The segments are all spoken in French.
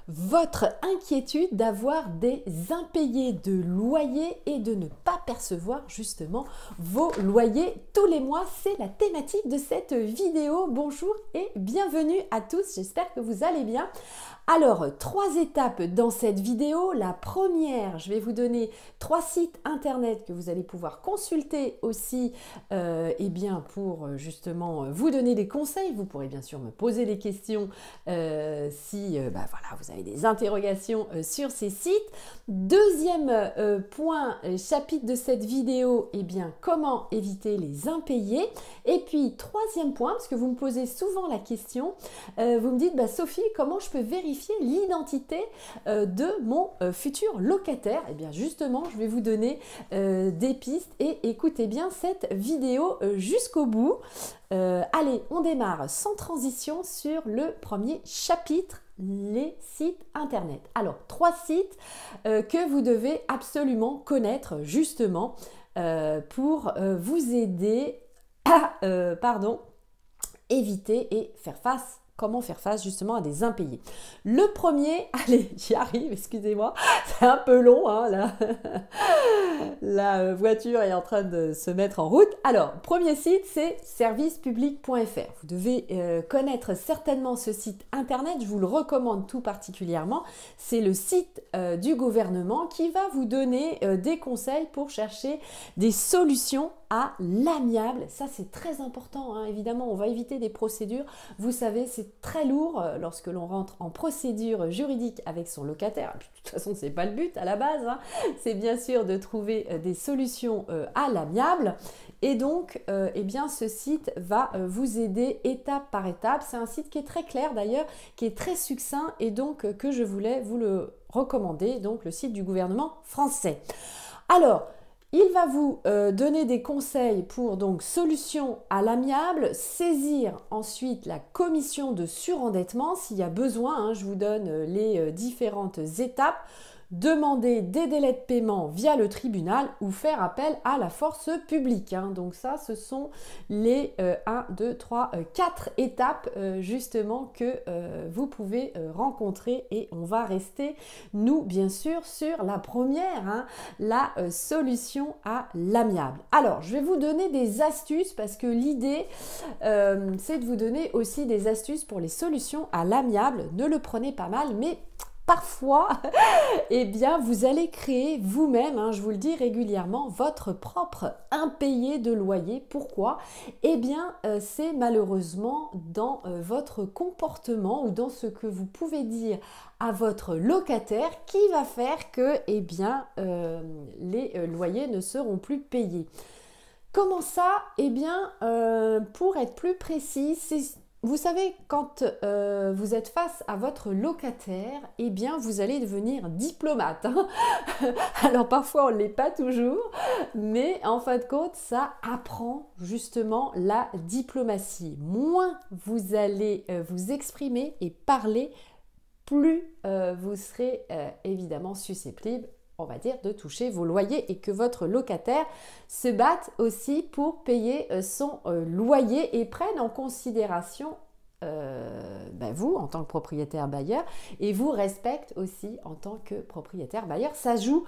votre inquiétude d'avoir des impayés de loyer et de ne pas percevoir justement vos loyers tous les mois. C'est la thématique de cette vidéo. Bonjour et bienvenue à tous, j'espère que vous allez bien. Alors, 3 étapes dans cette vidéo. La première, je vais vous donner 3 sites internet que vous allez pouvoir consulter aussi pour justement vous donner des conseils. Vous pourrez bien sûr me poser des questions si vous avez des interrogations sur ces sites. Deuxième chapitre de cette vidéo, comment éviter les impayés. Et puis, troisième point, parce que vous me posez souvent la question, vous me dites, Sophie, comment je peux vérifier l'identité de mon futur locataire? Et bien justement, je vais vous donner des pistes et écoutez bien cette vidéo jusqu'au bout. Allez, on démarre sans transition sur le premier chapitre, les sites internet. Alors, 3 sites que vous devez absolument connaître justement pour vous aider à éviter et comment faire face justement à des impayés. Le premier, allez, j'y arrive, excusez-moi, c'est un peu long, hein, la voiture est en train de se mettre en route. Alors, premier site, c'est servicepublic.fr. Vous devez connaître certainement ce site internet, je vous le recommande tout particulièrement. C'est le site du gouvernement qui va vous donner des conseils pour chercher des solutions à l'amiable. Ça, c'est très important, hein. Évidemment, on va éviter des procédures. Vous savez, c'est très lourd lorsque l'on rentre en procédure juridique avec son locataire. Puis, de toute façon, c'est pas le but à la base, hein. C'est bien sûr de trouver des solutions à l'amiable. Et donc, ce site va vous aider étape par étape. C'est un site qui est très clair d'ailleurs, qui est très succinct et donc que je voulais vous le recommander. Donc, le site du gouvernement français. Alors, il va vous donner des conseils pour donc solution à l'amiable, saisir ensuite la commission de surendettement s'il y a besoin, hein, je vous donne les différentes étapes, demander des délais de paiement via le tribunal ou faire appel à la force publique, hein. Donc ça, ce sont les 4 étapes justement que vous pouvez rencontrer et on va rester, nous, bien sûr, sur la première, hein, la solution à l'amiable. Alors, je vais vous donner des astuces parce que l'idée, c'est de vous donner aussi des astuces pour les solutions à l'amiable. Ne le prenez pas mal, mais parfois, vous allez créer vous-même, hein, je vous le dis régulièrement, votre propre impayé de loyer. Pourquoi? C'est malheureusement dans votre comportement ou dans ce que vous pouvez dire à votre locataire qui va faire que, les loyers ne seront plus payés. Comment ça? Pour être plus précis, vous savez, quand vous êtes face à votre locataire, vous allez devenir diplomate, hein. Alors parfois, on ne l'est pas toujours, mais en fin de compte, ça apprend justement la diplomatie. Moins vous allez vous exprimer et parler, plus vous serez évidemment susceptible, on va dire, de toucher vos loyers et que votre locataire se batte aussi pour payer son loyer et prenne en considération vous en tant que propriétaire bailleur et vous respecte aussi en tant que propriétaire bailleur. Ça joue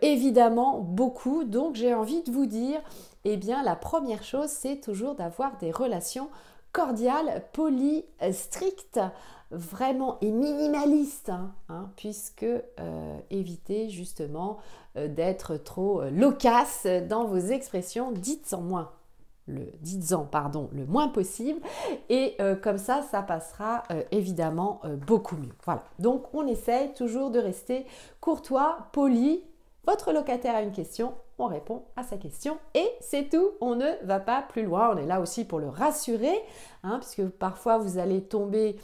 évidemment beaucoup, donc j'ai envie de vous dire, la première chose, c'est toujours d'avoir des relations cordiales, polies, strictes, vraiment et minimaliste, puisque évitez justement d'être trop loquace dans vos expressions, dites-en le moins possible et comme ça passera évidemment beaucoup mieux. Voilà, donc on essaye toujours de rester courtois, poli. Votre locataire a une question, on répond à sa question et c'est tout, on ne va pas plus loin. On est là aussi pour le rassurer, hein, puisque parfois vous allez tomber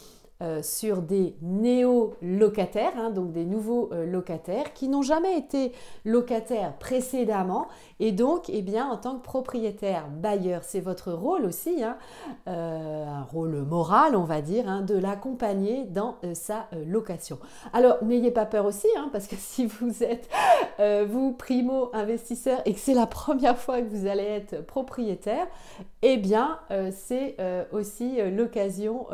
sur des néo-locataires, hein, donc des nouveaux locataires qui n'ont jamais été locataires précédemment et donc en tant que propriétaire bailleur, c'est votre rôle aussi, hein, un rôle moral on va dire, hein, de l'accompagner dans sa location. Alors n'ayez pas peur aussi, hein, parce que si vous êtes vous primo-investisseur et que c'est la première fois que vous allez être propriétaire, c'est aussi l'occasion,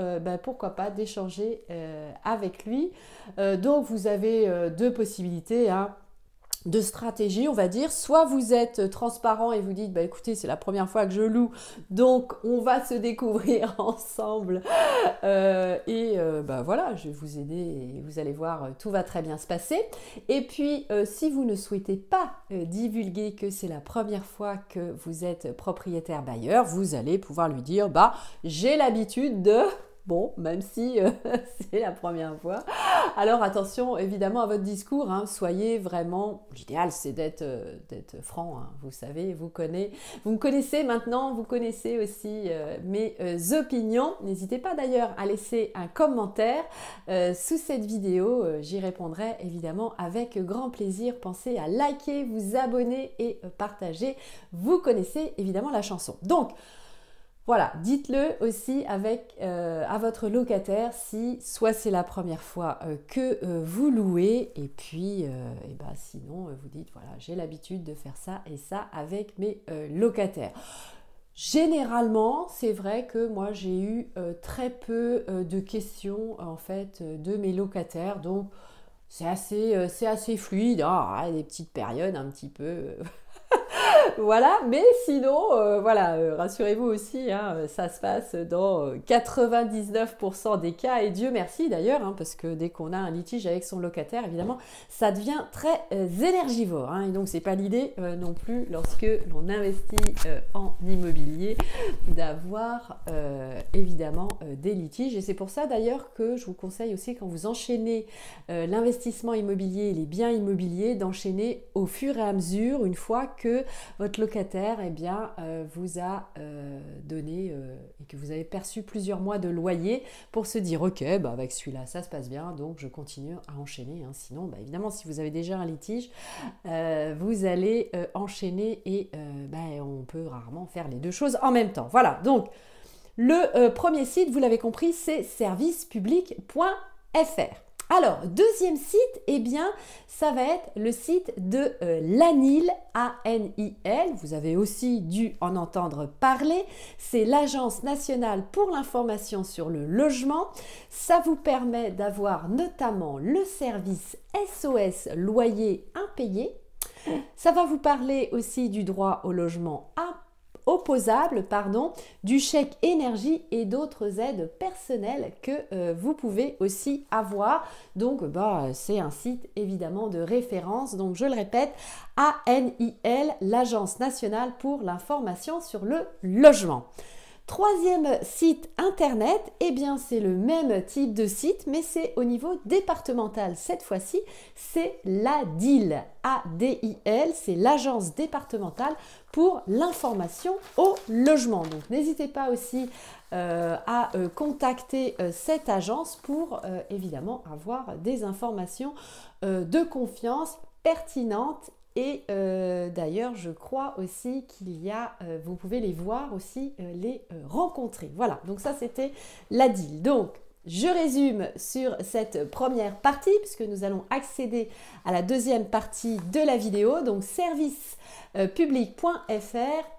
pourquoi pas, d'échanger échanger avec lui. Donc vous avez deux possibilités, hein, de stratégie, on va dire. Soit vous êtes transparent et vous dites, bah écoutez, c'est la première fois que je loue, donc on va se découvrir ensemble. Bah voilà, je vais vous aider et vous allez voir, tout va très bien se passer. Et puis, si vous ne souhaitez pas divulguer que c'est la première fois que vous êtes propriétaire bailleur, vous allez pouvoir lui dire, bah j'ai l'habitude de... Bon, même si c'est la première fois. Alors attention évidemment à votre discours, hein, soyez vraiment, l'idéal c'est d'être franc, hein, vous savez, vous me connaissez maintenant, vous connaissez aussi mes opinions. N'hésitez pas d'ailleurs à laisser un commentaire sous cette vidéo, j'y répondrai évidemment avec grand plaisir. Pensez à liker, vous abonner et partager, vous connaissez évidemment la chanson. Donc, voilà, dites-le aussi à votre locataire si soit c'est la première fois que vous louez et puis sinon vous dites voilà, j'ai l'habitude de faire ça et ça avec mes locataires. Généralement, c'est vrai que moi j'ai eu très peu de questions en fait de mes locataires, donc c'est assez fluide, hein, des petites périodes un petit peu... Voilà, mais sinon, rassurez-vous aussi, hein, ça se passe dans 99% des cas, et Dieu merci d'ailleurs, hein, parce que dès qu'on a un litige avec son locataire, évidemment, ça devient très énergivore, hein, et donc c'est pas l'idée non plus lorsque l'on investit en immobilier d'avoir évidemment des litiges, et c'est pour ça d'ailleurs que je vous conseille aussi quand vous enchaînez l'investissement immobilier et les biens immobiliers, d'enchaîner au fur et à mesure, une fois que votre locataire vous a donné et que vous avez perçu plusieurs mois de loyer, pour se dire ok, avec celui-là ça se passe bien, donc je continue à enchaîner, hein. Sinon évidemment si vous avez déjà un litige, vous allez enchaîner et on peut rarement faire les deux choses en même temps. Voilà, donc le premier site, vous l'avez compris, c'est servicepublic.fr. Alors, deuxième site, ça va être le site de l'ANIL, A-N-I-L. Vous avez aussi dû en entendre parler. C'est l'Agence nationale pour l'information sur le logement. Ça vous permet d'avoir notamment le service SOS loyer impayé. Ça va vous parler aussi du droit au logement opposable, du chèque énergie et d'autres aides personnelles que vous pouvez aussi avoir. Donc c'est un site évidemment de référence, donc je le répète, ANIL, l'Agence nationale pour l'information sur le logement. Troisième site internet, c'est le même type de site, mais c'est au niveau départemental. Cette fois-ci, c'est l'ADIL, A-D-I-L, c'est l'Agence départementale pour l'information au logement. Donc n'hésitez pas aussi à contacter cette agence pour évidemment avoir des informations de confiance pertinentes. Et d'ailleurs, je crois aussi qu'il y a, vous pouvez les voir aussi, les rencontrer. Voilà, donc ça c'était la deal. Donc, je résume sur cette première partie, puisque nous allons accéder à la deuxième partie de la vidéo. Donc, servicepublic.fr,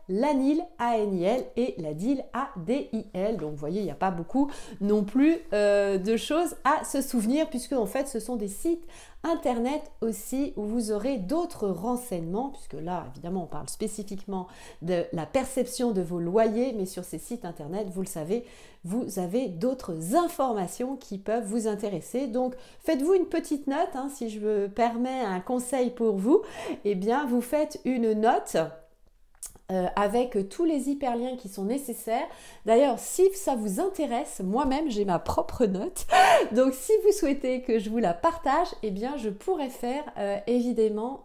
l'ANIL, A-N-I-L, et la DIL, A-D-I-L. Donc, vous voyez, il n'y a pas beaucoup non plus de choses à se souvenir, puisque en fait, ce sont des sites internet aussi où vous aurez d'autres renseignements, puisque là, évidemment, on parle spécifiquement de la perception de vos loyers, mais sur ces sites internet, vous le savez, vous avez d'autres informations qui peuvent vous intéresser. Donc, faites-vous une petite note, hein, si je me permets un conseil pour vous, vous faites une note avec tous les hyperliens qui sont nécessaires. D'ailleurs, si ça vous intéresse, moi-même j'ai ma propre note. Donc si vous souhaitez que je vous la partage, je pourrais faire évidemment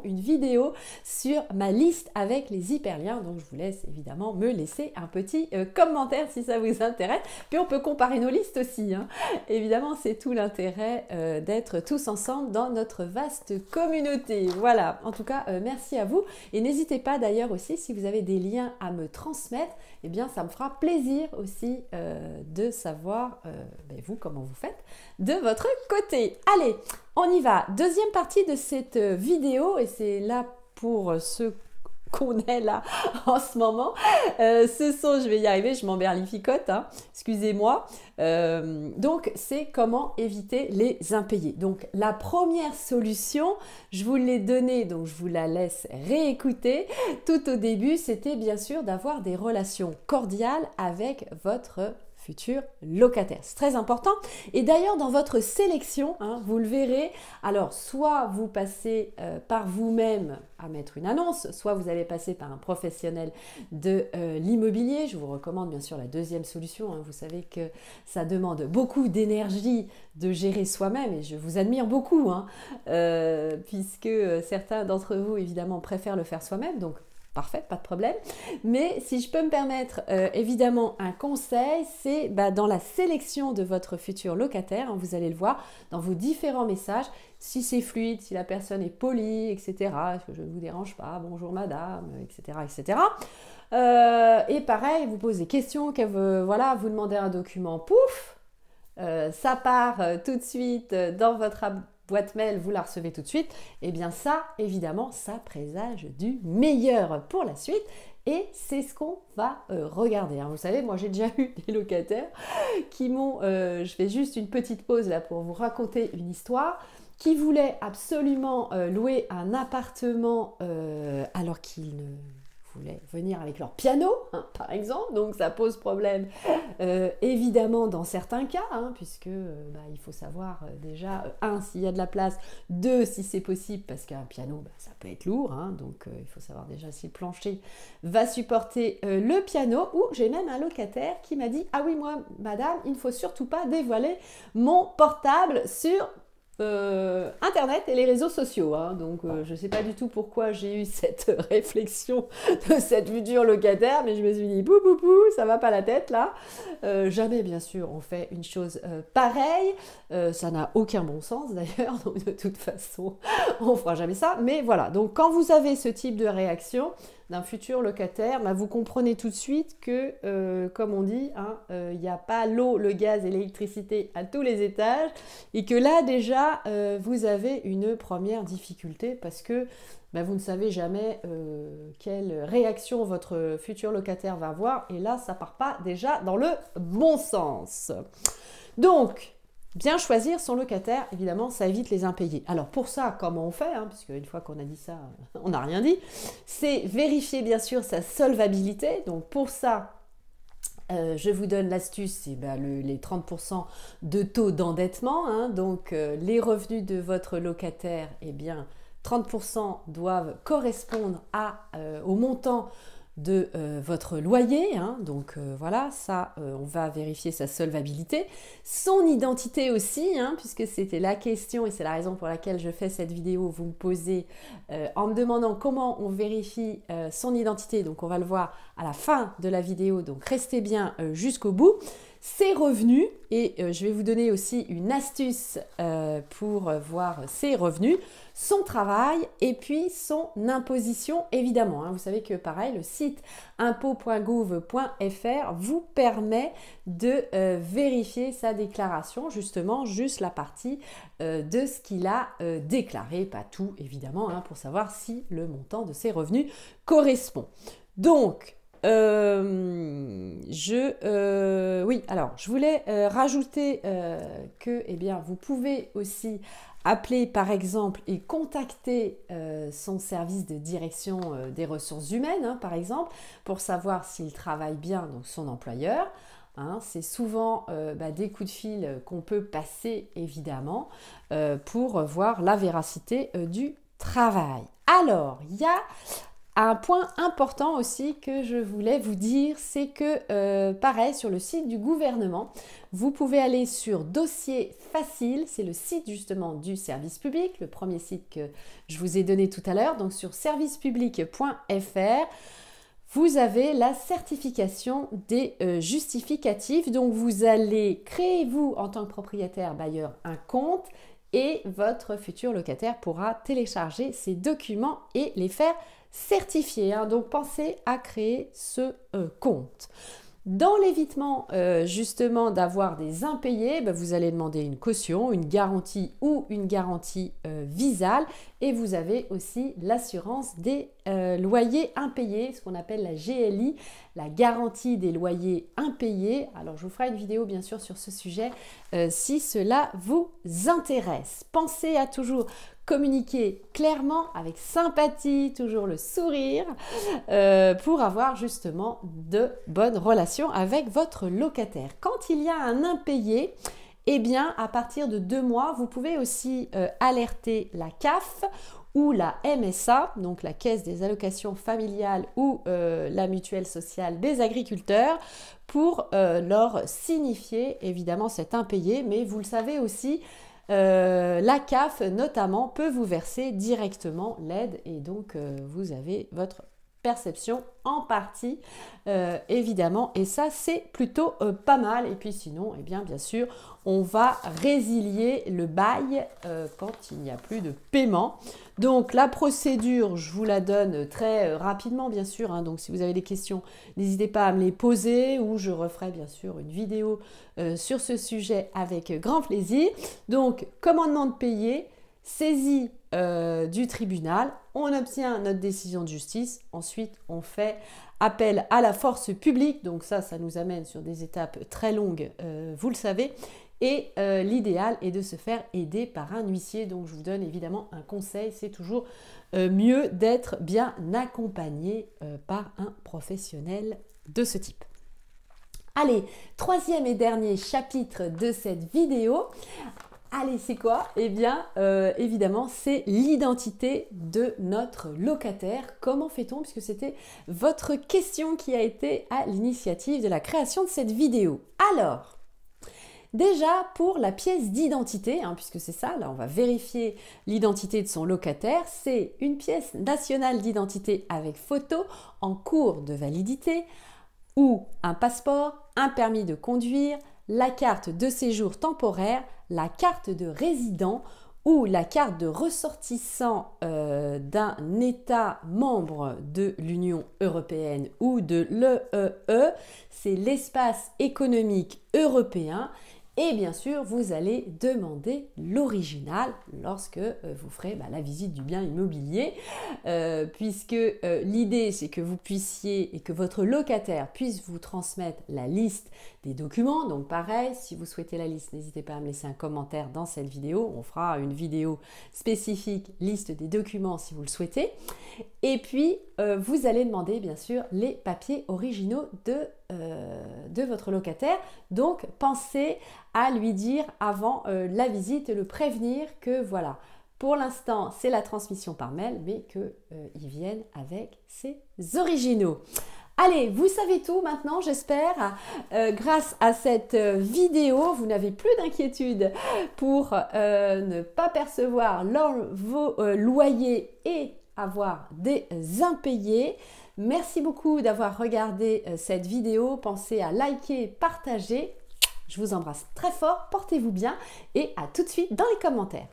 une vidéo sur ma liste avec les hyperliens. Donc je vous laisse évidemment me laisser un petit commentaire si ça vous intéresse. Puis on peut comparer nos listes aussi, hein. Évidemment, c'est tout l'intérêt d'être tous ensemble dans notre vaste communauté. Voilà, en tout cas, merci à vous. Et n'hésitez pas d'ailleurs aussi, si vous avez des liens à me transmettre, ça me fera plaisir aussi de savoir, vous, comment vous faites de votre côté. Allez, on y va. Deuxième partie de cette vidéo, et c'est là pour ceux qu'on est là en ce moment. Je vais y arriver, je m'emberlificote, hein, excusez-moi. Donc, c'est comment éviter les impayés. Donc, la première solution, je vous l'ai donnée, donc je vous la laisse réécouter. Tout au début, c'était bien sûr d'avoir des relations cordiales avec votre futur locataire. C'est très important. Et d'ailleurs, dans votre sélection, hein, vous le verrez, alors soit vous passez par vous-même à mettre une annonce, soit vous allez passer par un professionnel de l'immobilier. Je vous recommande bien sûr la deuxième solution. Hein. Vous savez que ça demande beaucoup d'énergie de gérer soi-même et je vous admire beaucoup, hein, puisque certains d'entre vous, évidemment, préfèrent le faire soi-même. Donc, parfait, pas de problème. Mais si je peux me permettre, évidemment, un conseil, c'est dans la sélection de votre futur locataire, hein, vous allez le voir dans vos différents messages, si c'est fluide, si la personne est polie, etc. Est-ce que je ne vous dérange pas, bonjour madame, etc. etc. Et pareil, vous posez des questions, voilà, vous demandez un document, pouf, ça part tout de suite dans votre boîte mail, vous la recevez tout de suite, et bien ça, évidemment, ça présage du meilleur pour la suite et c'est ce qu'on va regarder. Hein. Vous savez, moi j'ai déjà eu des locataires qui m'ont, je fais juste une petite pause là pour vous raconter une histoire, qui voulaient absolument louer un appartement alors qu'ils ne voulaient venir avec leur piano, hein, par exemple, donc ça pose problème évidemment dans certains cas, hein, puisque il faut savoir déjà, un, s'il y a de la place, deux, si c'est possible, parce qu'un piano, ça peut être lourd, hein, donc il faut savoir déjà si le plancher va supporter le piano, ou j'ai même un locataire qui m'a dit « Ah oui, moi, madame, il ne faut surtout pas dévoiler mon portable sur Internet et les réseaux sociaux, hein. Donc je ne sais pas du tout pourquoi j'ai eu cette réflexion de cette future locataire, mais je me suis dit bou bou bou, ça va pas la tête là. Jamais bien sûr on fait une chose pareille, ça n'a aucun bon sens d'ailleurs, donc de toute façon on fera jamais ça. Mais voilà, donc quand vous avez ce type de réaction d'un futur locataire, vous comprenez tout de suite que, comme on dit, hein, il n'y a pas l'eau, le gaz et l'électricité à tous les étages et que là déjà, vous avez une première difficulté parce que vous ne savez jamais quelle réaction votre futur locataire va avoir et là, ça part pas déjà dans le bon sens. Donc, bien choisir son locataire, évidemment, ça évite les impayés. Alors pour ça, comment on fait, hein, puisque une fois qu'on a dit ça, on n'a rien dit, c'est vérifier bien sûr sa solvabilité. Donc pour ça, je vous donne l'astuce, c'est les 30% de taux d'endettement. Hein, donc les revenus de votre locataire, 30% doivent correspondre au montant de votre loyer, hein, donc voilà, ça on va vérifier sa solvabilité, son identité aussi, hein, puisque c'était la question et c'est la raison pour laquelle je fais cette vidéo, vous me posez en me demandant comment on vérifie son identité, donc on va le voir à la fin de la vidéo, donc restez bien jusqu'au bout. Ses revenus, et je vais vous donner aussi une astuce pour voir ses revenus, son travail et puis son imposition évidemment. Hein. Vous savez que pareil, le site impôt.gouv.fr vous permet de vérifier sa déclaration, justement juste la partie de ce qu'il a déclaré, pas tout évidemment, hein, pour savoir si le montant de ses revenus correspond. Donc, oui, alors je voulais rajouter que vous pouvez aussi appeler par exemple et contacter son service de direction des ressources humaines, hein, par exemple, pour savoir s'il travaille bien, donc son employeur. Hein, c'est souvent des coups de fil qu'on peut passer évidemment pour voir la véracité du travail. Alors, il y a un point important aussi que je voulais vous dire, c'est que pareil, sur le site du gouvernement, vous pouvez aller sur Dossier facile, c'est le site justement du service public, le premier site que je vous ai donné tout à l'heure, donc sur servicepublic.fr. Vous avez la certification des justificatifs, donc vous allez créer vous en tant que propriétaire bailleur un compte et votre futur locataire pourra télécharger ces documents et les faire certifié, hein, donc pensez à créer ce compte. Dans l'évitement justement d'avoir des impayés, vous allez demander une caution, une garantie ou une garantie visale et vous avez aussi l'assurance des loyers impayés, ce qu'on appelle la GLI, la garantie des loyers impayés. Alors je vous ferai une vidéo bien sûr sur ce sujet si cela vous intéresse. Pensez à toujours communiquer clairement, avec sympathie, toujours le sourire, pour avoir justement de bonnes relations avec votre locataire. Quand il y a un impayé, eh bien, à partir de 2 mois, vous pouvez aussi alerter la CAF ou la MSA, donc la Caisse des allocations familiales ou la mutuelle sociale des agriculteurs, pour leur signifier évidemment cet impayé. Mais vous le savez aussi, la CAF notamment peut vous verser directement l'aide et donc vous avez votre perception en partie évidemment, et ça c'est plutôt pas mal. Et puis sinon, eh bien sûr, on va résilier le bail quand il n'y a plus de paiement. Donc la procédure, je vous la donne très rapidement bien sûr, hein. Donc si vous avez des questions, n'hésitez pas à me les poser, ou je referai bien sûr une vidéo sur ce sujet avec grand plaisir. Donc commandement de payer, saisie du tribunal, on obtient notre décision de justice, ensuite on fait appel à la force publique, donc ça nous amène sur des étapes très longues, vous le savez, et l'idéal est de se faire aider par un huissier. Donc je vous donne évidemment un conseil, c'est toujours mieux d'être bien accompagné par un professionnel de ce type. Allez, 3e et dernier chapitre de cette vidéo. Allez, c'est quoi? Eh bien, évidemment, c'est l'identité de notre locataire. Comment fait-on? Puisque c'était votre question qui a été à l'initiative de la création de cette vidéo. Alors, déjà pour la pièce d'identité, hein, puisque c'est ça, là on va vérifier l'identité de son locataire, c'est une pièce nationale d'identité avec photo en cours de validité, ou un passeport, un permis de conduire, la carte de séjour temporaire, la carte de résident ou la carte de ressortissant d'un État membre de l'Union européenne ou de l'EEE, c'est l'espace économique européen. Et bien sûr, vous allez demander l'original lorsque vous ferez la visite du bien immobilier, puisque l'idée c'est que vous puissiez et que votre locataire puisse vous transmettre la liste des documents. Donc pareil, si vous souhaitez la liste, n'hésitez pas à me laisser un commentaire dans cette vidéo. On fera une vidéo spécifique liste des documents si vous le souhaitez. Et puis, vous allez demander bien sûr les papiers originaux de votre locataire. Donc, pensez à lui dire avant la visite, le prévenir que voilà, pour l'instant, c'est la transmission par mail, mais qu'il vienne avec ses originaux. Allez, vous savez tout maintenant, j'espère. Grâce à cette vidéo, vous n'avez plus d'inquiétude pour ne pas percevoir vos loyers et avoir des impayés. Merci beaucoup d'avoir regardé cette vidéo. Pensez à liker, partager. Je vous embrasse très fort, portez-vous bien et à tout de suite dans les commentaires.